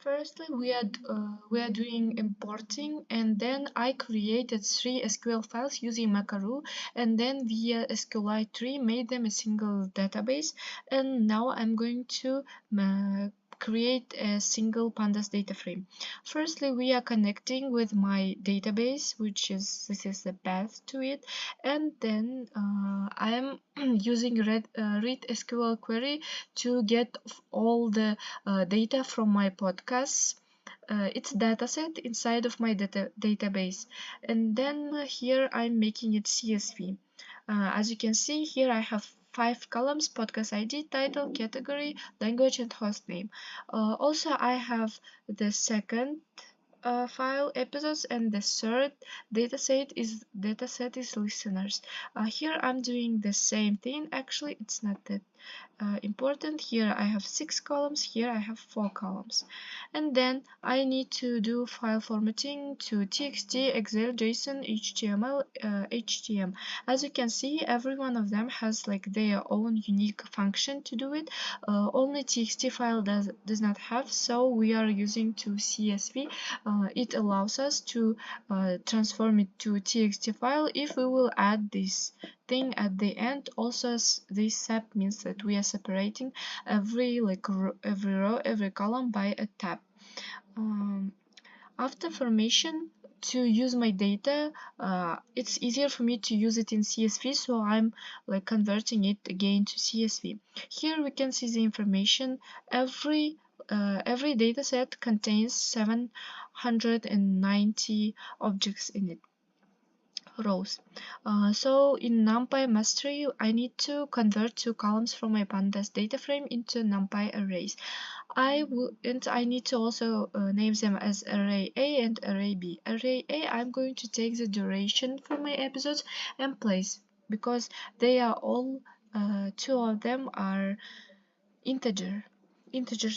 Firstly, we are doing importing, and then I created 3 SQL files using Macaru, and then via SQLite tree made them a single database. And now I'm going to create a single pandas data frame. Firstly, we are connecting with my database, this is the path to it, and then I am using read SQL query to get all the data from my podcasts, its dataset inside of my database, and then here I'm making it CSV. As you can see here, I have 5 columns: podcast ID, title, category, language, and host name. Also, I have the second file episodes, and the third dataset is listeners. Here I'm doing the same thing. Actually, it's not that important. Here I have 6 columns, here I have 4 columns, and then I need to do file formatting to txt, excel, json, html, htm. As you can see, every one of them has like their own unique function to do it. Only txt file does not have, so we are using to csv. It allows us to transform it to txt file if we will add this thing at the end. Also, this sep means that we are separating every row, every column by a tab. After formation, to use my data, it's easier for me to use it in CSV, so I'm like converting it again to CSV. Here we can see the information. Every dataset contains 790 objects in it, rows. So in NumPy mastery, I need to convert 2 columns from my pandas data frame into NumPy arrays. I need to also name them as array A and array B. Array A, I'm going to take the duration for my episodes and place, because they are all 2 of them are integer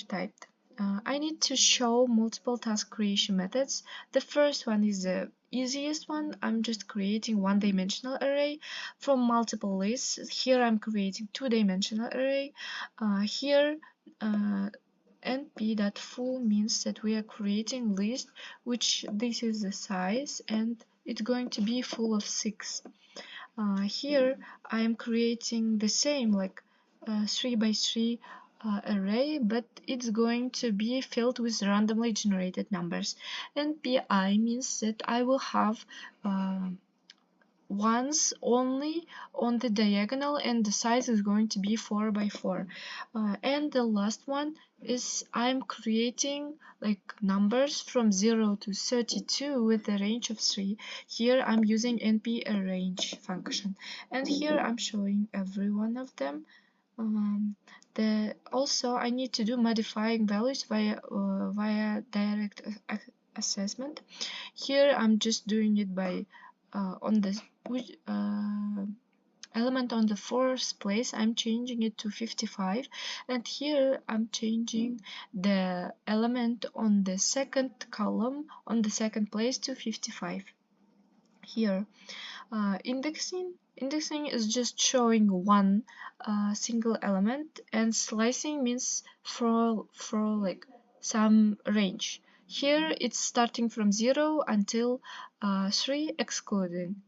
typed. I need to show multiple task creation methods. The first one is the easiest one. I'm just creating one-dimensional array from multiple lists. Here I'm creating two-dimensional array. Here np.full means that we are creating list, which this is the size, and it's going to be full of 6. Here I am creating the same, like 3 by 3 array, but it's going to be filled with randomly generated numbers. And pi means that I will have ones only on the diagonal, and the size is going to be 4 by 4. And the last one is I'm creating like numbers from 0 to 32 with a range of 3. Here I'm using np_arrange function, and here I'm showing every one of them. Also I need to do modifying values via direct assessment. Here I'm just doing it by on the element on the fourth place, I'm changing it to 55, and here I'm changing the element on the second column on the second place to 55. Here indexing is just showing one single element, and slicing means for like some range. Here it's starting from 0 until 3 excluding.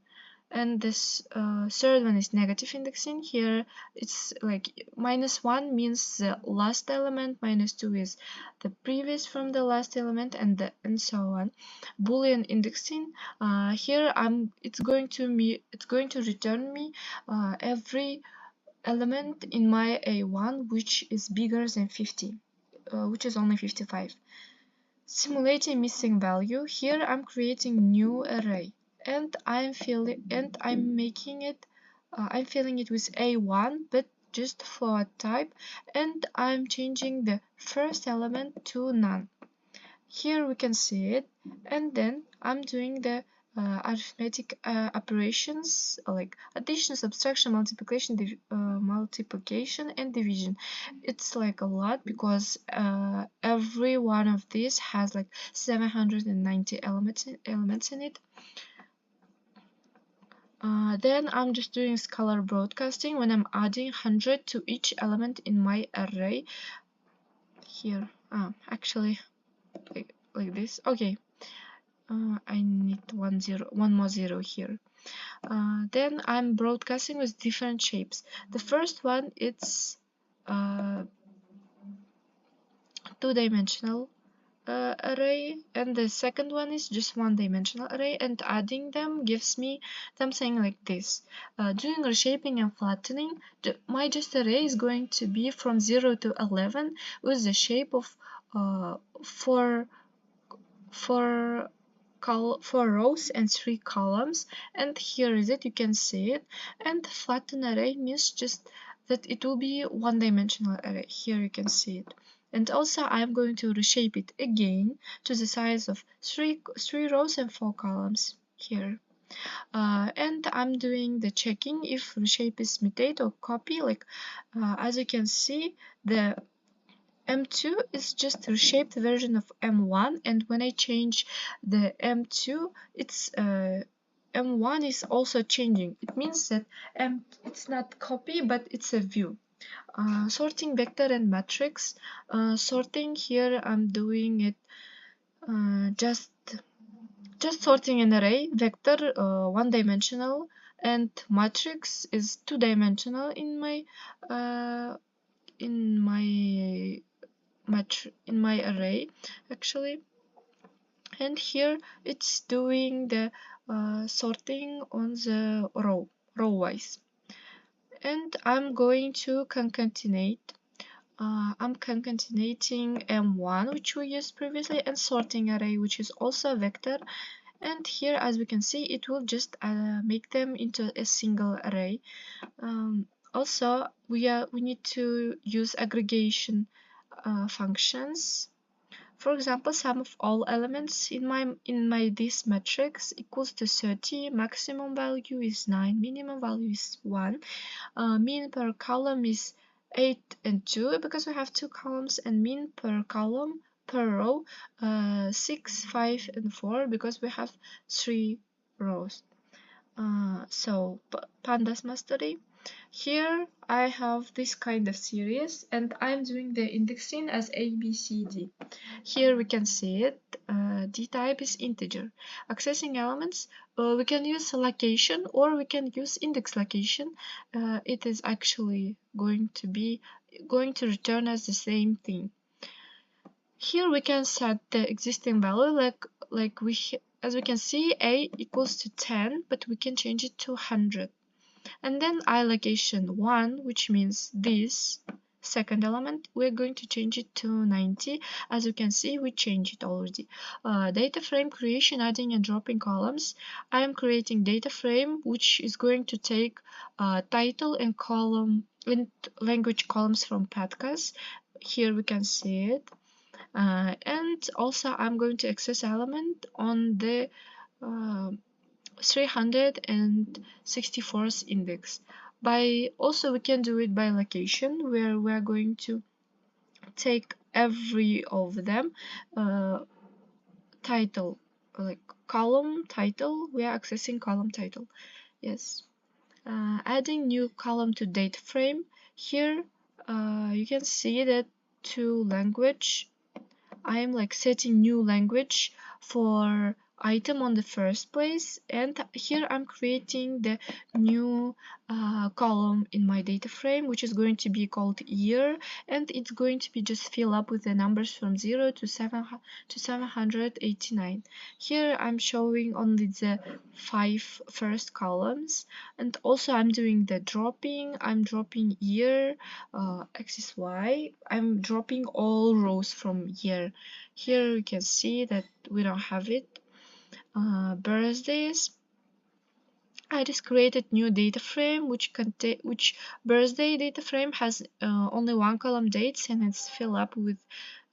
And this third one is negative indexing. Here it's like -1 means the last element, -2 is the previous from the last element, and so on. Boolean indexing, here it's going to return me every element in my A1 which is bigger than 50, which is only 55. Simulating missing value, here I'm creating new array, and I'm filling it with A1, but just float type, and I'm changing the first element to none. Here we can see it, and then I'm doing the arithmetic operations like addition, subtraction, multiplication, and division. It's like a lot, because every one of these has like 790 elements in it. Then I'm just doing scalar broadcasting when I'm adding 100 to each element in my array. Here, actually, like this. Okay, I need one more zero here. Then I'm broadcasting with different shapes. The first one, it's two-dimensional array, and the second one is just one-dimensional array, and adding them gives me something like this. Doing reshaping and flattening, my just array is going to be from 0 to 11 with the shape of four rows and 3 columns, and here is it, you can see it. And flatten array means just that it will be one-dimensional array. Here you can see it. And also I'm going to reshape it again to the size of three rows and 4 columns here. And I'm doing the checking if reshape is mutate or copy. Like as you can see, the M2 is just a reshaped version of M1, and when I change the M2, it's M1 is also changing. It means that it's not copy, but it's a view. Sorting vector and matrix. Sorting here, I'm doing it just sorting an array. Vector one-dimensional, and matrix is two-dimensional in my array actually. And here it's doing the sorting on the row wise. And I'm going to concatenate. I'm concatenating M1, which we used previously, and sorting array, which is also a vector. And here, as we can see, it will just make them into a single array. Also, we need to use aggregation functions. For example, sum of all elements in my this matrix equals to 30. Maximum value is 9. Minimum value is 1. Mean per column is 8 and 2 because we have 2 columns, and mean per column per row 6, 5, and 4 because we have 3 rows. So pandas mastery. Here I have this kind of series, and I'm doing the indexing as A, B, C, D. Here we can see it. D type is integer. Accessing elements, we can use location or we can use index location. It is actually going to return as the same thing. Here we can set the existing value, as we can see, A equals to 10, but we can change it to 100. And then allocation 1, which means this second element, we're going to change it to 90. As you can see, we changed it already. Data frame creation, adding and dropping columns. I am creating data frame, which is going to take title and column and language columns from podcasts. Here we can see it. And also I'm going to access element on the 364th index. Also we can do it by location, where we are going to take every of them. Title, like column title, we are accessing column title. Yes. Adding new column to data frame. Here you can see that to language, I am setting new language for item on the first place, and here I'm creating the new column in my data frame, which is going to be called year, and it's going to be just fill up with the numbers from 0 to 789. Here I'm showing only the 5 first columns, and also I'm doing the dropping. I'm dropping year, axis Y. I'm dropping all rows from year. Here you can see that we don't have it. Birthdays. I just created new data frame, which birthday data frame has only one column dates, and it's filled up with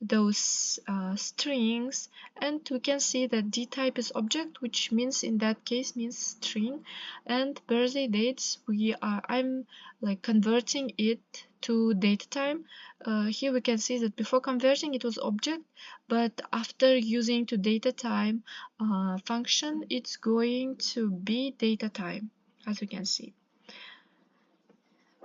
those strings. And we can see that D type is object, which means in that case means string. And birthday dates, I'm converting it to data time. Here we can see that before converting it was object, but after using to data time function, it's going to be data time, as we can see.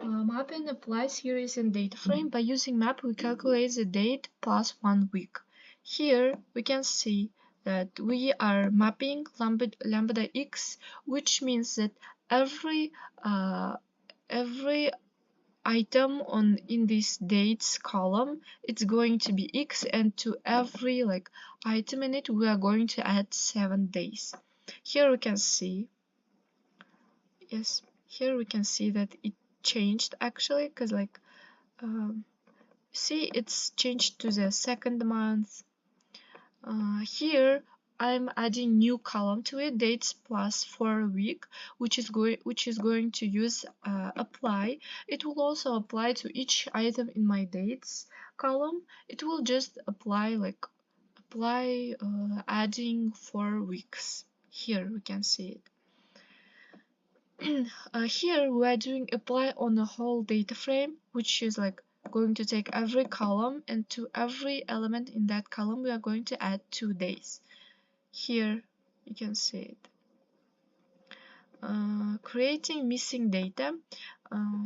Map and apply series and data frame. By using map, we calculate the date plus 1 week. Here we can see that we are mapping lambda x, which means that every every item in this dates column, it's going to be x, and to every item in it we are going to add 7 days. Here we can see, yes, here we can see that it changed actually, because see, it's changed to the second month. Here I'm adding new column to it, dates plus for a week, which is going to use apply. It will also apply to each item in my dates column. It will just apply adding 4 weeks. Here we can see it. Here we are doing apply on the whole data frame, which is going to take every column, and to every element in that column we are going to add 2 days. Here you can see it. Creating missing data.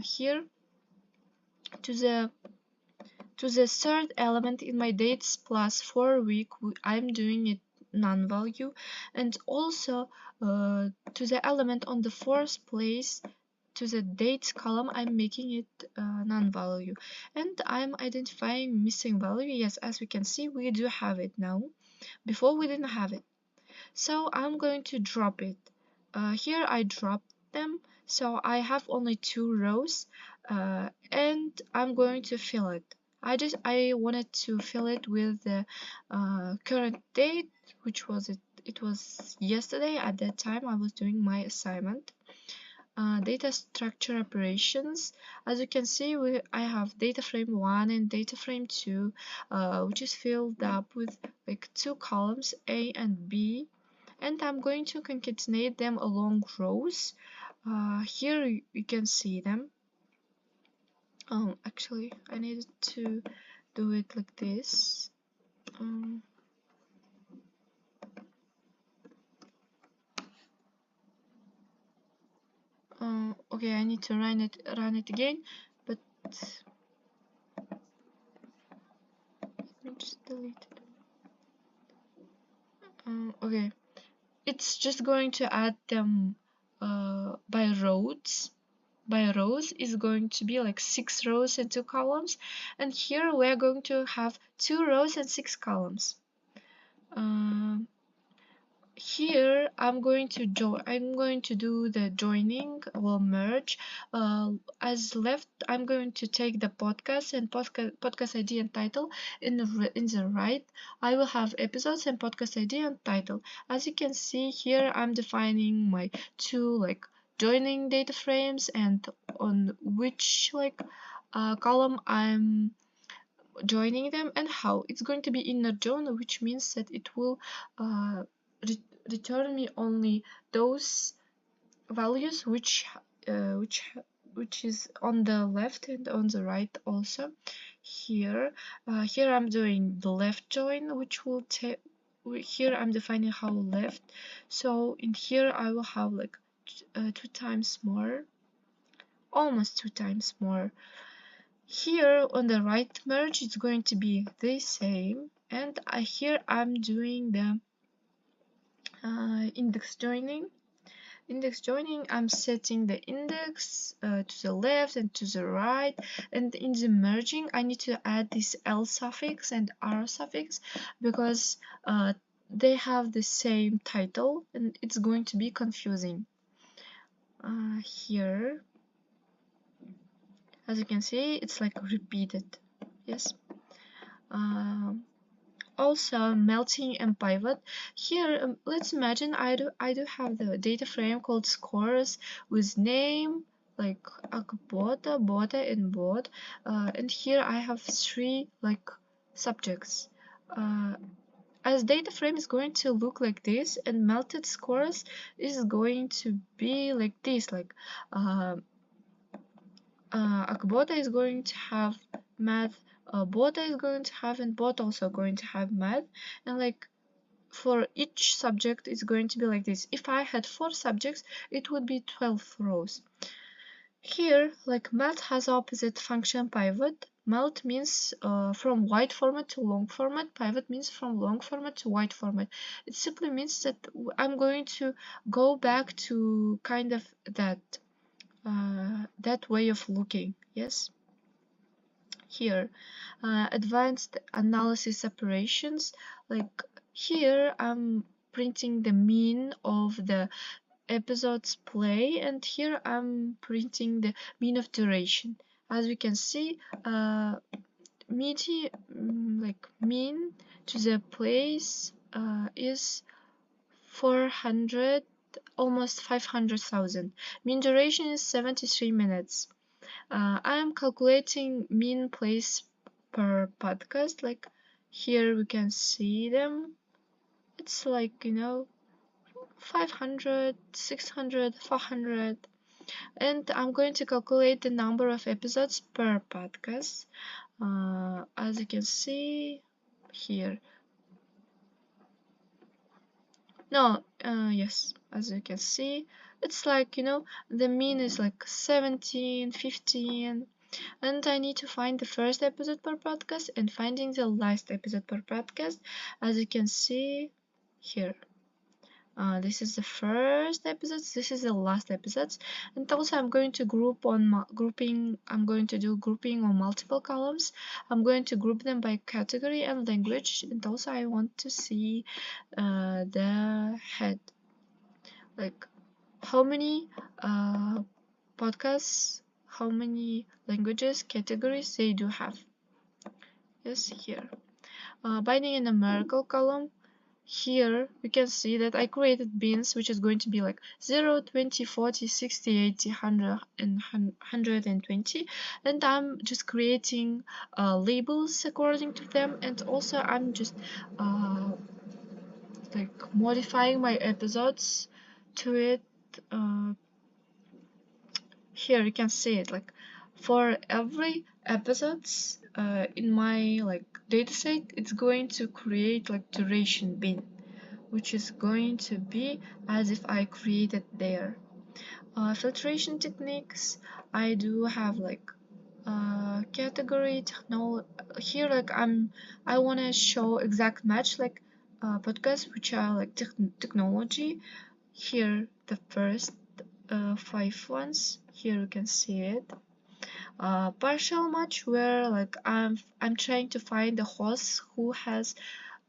Here to the third element in my dates plus 4 week, I'm doing it non-value, and also to the element on the fourth place, to the dates column, I'm making it non-value, and I'm identifying missing value. Yes, as we can see, we do have it now. Before we didn't have it, so I'm going to drop it. Here I dropped them, so I have only 2 rows, and I'm going to fill it. I wanted to fill it with the current date, which was it was yesterday. At that time I was doing my assignment. Data structure operations. As you can see, I have data frame 1 and data frame 2, which is filled up with 2 columns, A and B, and I'm going to concatenate them along rows. Here you can see them. Actually, I needed to do it like this. Okay, I need to run it again, but let me just delete it. Okay, it's just going to add them by rows. By rows is going to be 6 rows and 2 columns, and here we're going to have 2 rows and 6 columns. Here I'm going to do the joining, well, merge. As left, I'm going to take the podcast and podcast ID and title. In the right, I will have episodes and podcast ID and title. As you can see here, I'm defining my 2 joining data frames, and on which column I'm joining them, and how it's going to be inner join, which means that it will return me only those values which is on the left and on the right also. Here I'm doing the left join, which will take, here I'm defining how left, so in here I will have 2 times more, almost 2 times more. Here on the right merge, it's going to be the same, and here I'm doing the index joining. I'm setting the index to the left and to the right, and in the merging I need to add this L suffix and R suffix because they have the same title and it's going to be confusing. Here, as you can see, it's repeated. Yes. Also melting and pivot. Here let's imagine I do have the data frame called scores with name Akbota, Bota, and Bot, and here I have 3 subjects. As data frame is going to look like this, and melted scores is going to be like this, Akbota is going to have math, Bota is going to have, and Bot also going to have math, and for each subject it's going to be like this. If I had 4 subjects, it would be 12 rows. Here, math has opposite function pivot, Melt means from wide format to long format. Pivot means from long format to wide format. It simply means that I'm going to go back to kind of that way of looking. Yes. Here, advanced analysis operations. Like here, I'm printing the mean of the episodes play, and here I'm printing the mean of duration. As we can see, mean to the plays is 400, almost 500,000. Mean duration is 73 minutes. I am calculating mean plays per podcast. Like here we can see them. It's like 500, 600, 400, and I'm going to calculate the number of episodes per podcast. As you can see here. No, yes, as you can see, it's like the mean is like 17, 15, and I need to find the first episode per podcast and finding the last episode per podcast. As you can see here, this is the first episodes, this is the last episodes, and also I'm going to I'm going to do grouping on multiple columns. I'm going to group them by category and language, and also I want to see the head, like how many podcasts, how many languages, categories they do have. Yes, here. Binding in numerical column, here we can see that I created bins, which is going to be like 0, 20, 40, 60, 80, 100, and 120, and I'm just creating labels according to them, and also I'm just like modifying my episodes to it. Here you can see it, like for every episodes in my like dataset, it's going to create like duration bin, which is going to be as if I created there. Filtration techniques, I do have like category here, like I want to show exact match, like podcasts which are like technology. Here the first 5 ones, here you can see it. Partial match, where like I'm trying to find the host who has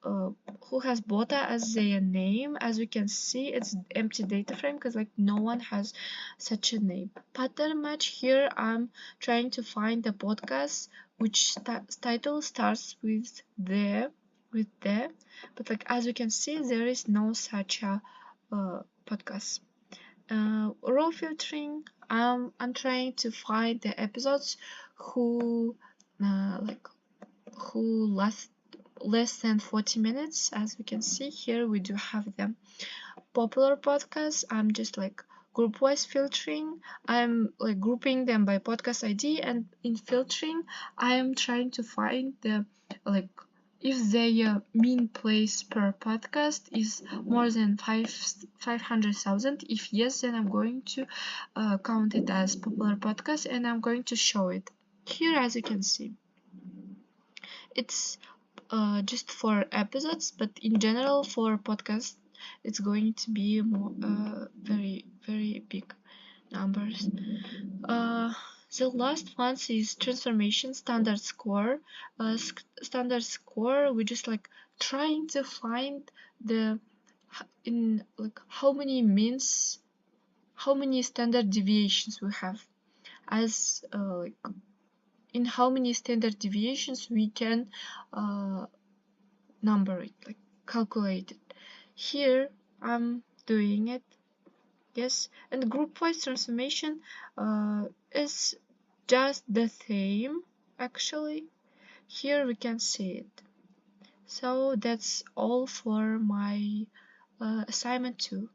Bota as their name. As we can see, it's empty data frame because like no one has such a name. Pattern match, here I'm trying to find the podcast which title starts with the, but like as we can see, there is no such a podcast. Raw filtering, I'm trying to find the episodes who last less than 40 minutes. As we can see here, we do have them. Popular podcasts, I'm just like group-wise filtering. I'm like grouping them by podcast ID, and in filtering I am trying to find the like if their mean plays per podcast is more than 500,000. If yes, then I'm going to count it as popular podcast, and I'm going to show it here. As you can see, it's just for episodes, but in general for podcasts it's going to be more very, very big numbers. The last one is transformation standard score. Standard score, we just like trying to find the in like how many means, how many standard deviations we have, as like in how many standard deviations we can number it, like calculate it. Here I'm doing it. Yes, and group-wise transformation is just the same actually. Here we can see it. So that's all for my assignment 2.